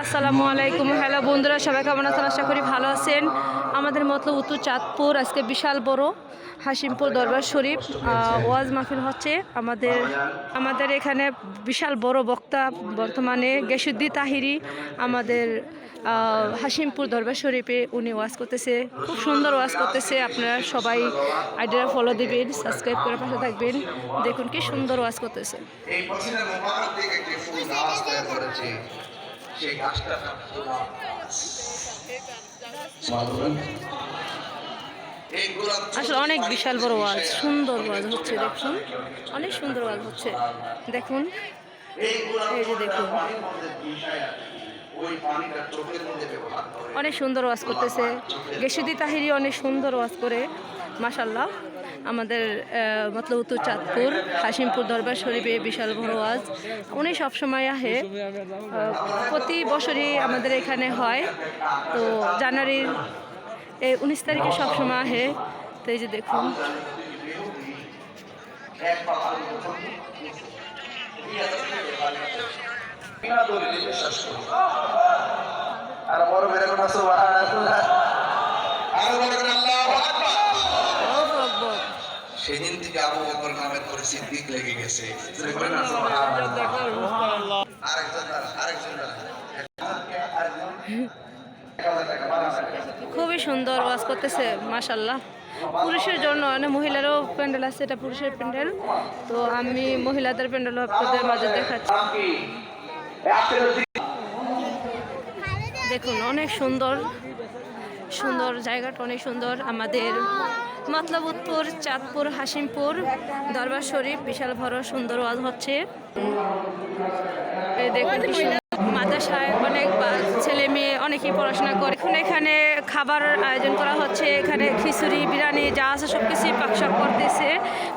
আসসালামু আলাইকুম। হ্যালো বন্ধুরা, সবাই কেমন আছেন? আশা করি ভালো আছেন। আমাদের মতলব উত্তর চাঁদপুর আজকে বিশাল বড় হাসিমপুর দরবার শরীফ ওয়াজ মাহফিল হচ্ছে। আমাদের এখানে বিশাল বড় বক্তা বর্তমানে গেসুদ্দি তাহিরি আমাদের হাসিমপুর দরবার শরীফে উনি ওয়াজ করতেছে, খুব সুন্দর ওয়াজ করতেছে। আপনারা সবাই আইডিয়া ফলো দিবেন, সাবস্ক্রাইব করে পাশে থাকবেন। দেখুন কি সুন্দর ওয়াজ করতেছে। আসলে অনেক বিশাল বড় ওয়াজ, সুন্দর ওয়াজ হচ্ছে। দেখুন অনেক সুন্দর ওয়াজ হচ্ছে। দেখুন এই যে দেখুন অনেক সুন্দর ওয়াজ করতেছে। গেসুদ্দি তাহিরি অনেক সুন্দর ওয়াজ করে, মাশাল্লাহ। আমাদের মতলব উত্তর চাঁদপুর হাসিমপুর দরবার শরীফে বিশাল বড় ওয়াজ উনি সবসময় আহে, প্রতি বছরই আমাদের এখানে হয়। তো জানুয়ারির 19 তারিখে সবসময় আহে। তো এই যে দেখুন সেদিন থেকে আবু বকর নামের পরে সিদ্দিক লেগে গেছে। খুবই সুন্দর ওয়াজ করতেছে, মাশাল্লাহ। পুরুষের জন্য মহিলারও প্যান্ডেল আছে, এটা পুরুষের প্যান্ডেল। তো আমি মহিলাদের প্যান্ডেল আপনাদের মাঝে দেখাচ্ছি। দেখুন অনেক সুন্দর সুন্দর জায়গাটা, অনেক সুন্দর। আমাদের মতলব উত্তর চাঁদপুর হাসিমপুর দরবার শরীফ বিশাল বড় সুন্দর ওয়াজ হচ্ছে। দেখুন মাদ্রাসায় অনেক ছেলে মেয়ে অনেকেই পড়াশোনা করে। এখন এখানে খাবার আয়োজন করা হচ্ছে। এখানে খিচুড়ি বিরিয়ানি যা আছে সব কিছুই পাকশাক করতেছে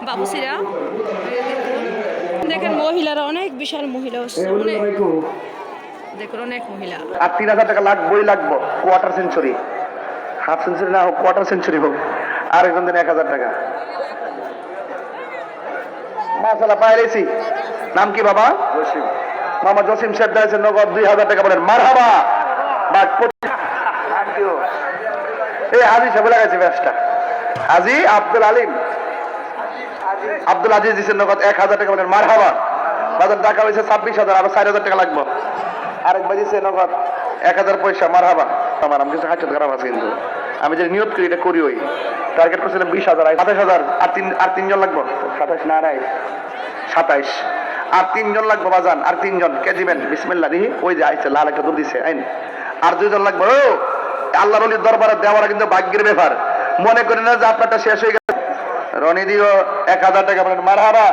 বাবুসিরা। দেখেন মহিলারা অনেক বিশাল মহিলা দেখুন অনেক মহিলা। আর 3000 টাকা লাগবেই লাগবো, কোয়ার্টার সেঞ্চুরি, হাফ সেঞ্চুরি না হোক, কোয়ার্টার সেঞ্চুরি হোক। আর একজন দিন 1000 টাকা মাসালা পাইছি। নাম কি বাবা? মামা জসিম সাহেব দিয়েছেন নগদ 2000 টাকা। বলেন মারহাবা। এই হাজি সাহেব লাগাইছে ব্যবসা। হাজি আব্দুল আলিম আব্দুল আজিজ দিচ্ছেন নগদ 1000 টাকা। বলেন মারহাবা। বাজার টাকা হয়েছে 26,000, আরো 4000 টাকা লাগবো। আরেক বাজিছে নগদ 1000 পয়সা। মারহাবা। আমার আমি কিছু হাজার খারাপ আছে, কিন্তু আমি যে নিয়ত করি এটা করি। ওই টার্গেট করছিলাম 20,000, 27,000। আর তিনজন লাগবো। 27 না নাই 27। আর 3 জন লাগবো বাজান। আর 3 জন কে দিবেন? বিসমিল্লাহ দিহি। ওই যে আইছে লাল একটা দুধ দিছে আইন। আর 2 জন লাগবো। ও আল্লাহর ওলির দরবারে দেওয়াটা কিন্তু ভাগ্যের ব্যাপার। মনে করি না যে আপনারটা শেষ হয়ে গেছে। রনি দিও 1000 টাকা। বলেন মারহাবা।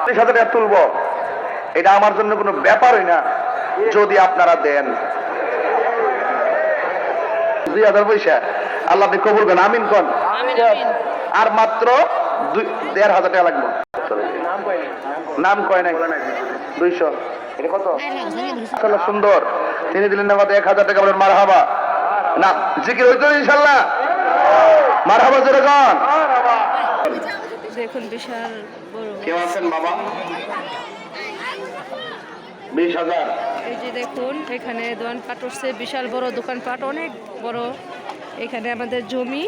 30,000 টাকা তুলবো, এটা আমার জন্য কোনো ব্যাপারই না যদি আপনারা দেন। 2000 পয়সা আল্লাহ আপনি কবুল করেন, আমিন কন। আর মাত্র 1500 টাকা লাগবে। নাম কয় নাই 200। এটা কত? সুন্দর। তিনি দিলেন না 1000 টাকা। বলেন মারহাবা। না জিকির হইতো ইনশাআল্লাহ। মারহাবা জোরে কন। দেখুন বিশাল বড়। কেমন আছেন বাবা? 20,000। এই যে দেখুন এখানে দোকানপাট উঠছে, বিশাল বড় দোকানপাট, অনেক বড়। এখানে আমাদের জমি,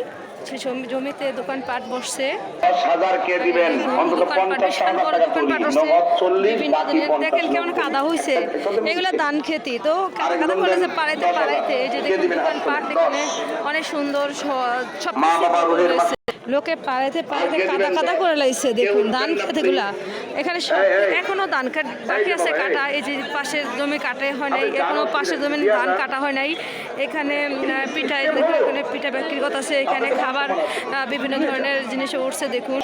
জমিতে দোকানপাট বসছে। 10,000 কে দিবেন? অন্তত 50,000 টাকা তুলি, নগদ 40। দেখেন কেমন কাদা হইছে, এগুলা ধান খেতি। তো কাদা করেছে পাড়াইতে। এই যে দেখুন দোকানপাট এখানে অনেক সুন্দর, সব লোকে পাড়াইতে কাদা করে লাইছে। দেখুন ধান খেতেগুলা এখানে এখনো ধান বাকি আছে কাটা। এই যে পাশের জমি কাটা হয় নাই, এখনো পাশের জমি ধান কাটা হয় নাই। এখানে পিঠায় দেখুন, এখানে পিঠা বিক্রি করতেছে। এখানে খাবার বিভিন্ন ধরনের জিনিস উঠছে। দেখুন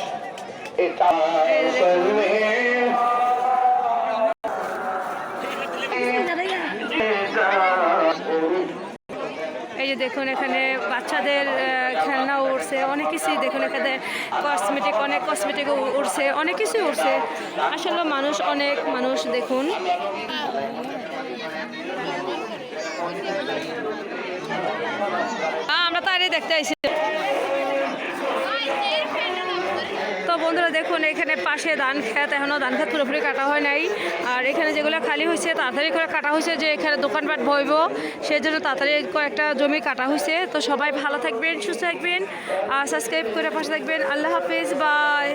এই যে দেখুন এখানে বাচ্চাদের খেলনা উঠছে, অনেক কিছুই। দেখুন এখানে অনেক কসমেটিক উঠছে, অনেক কিছুই উঠছে। আসলে অনেক মানুষ দেখুন। আমরা তারই দেখতে আইছি। তো বন্ধুরা দেখুন এখানে পাশে ধান খেত, এখনও ধান খেত পুরোপুরি কাটা হয় নাই। আর এখানে যেগুলো খালি হয়েছে তাড়াতাড়ি করে কাটা হয়েছে, যে এখানে দোকানপাট বইব সেই জন্য তাড়াতাড়ি কয়েকটা জমি কাটা হয়েছে। তো সবাই ভালো থাকবেন, সুস্থ থাকবেন, আর সাবস্ক্রাইব করে পাশে থাকবেন। আল্লাহ হাফিজ, বাই।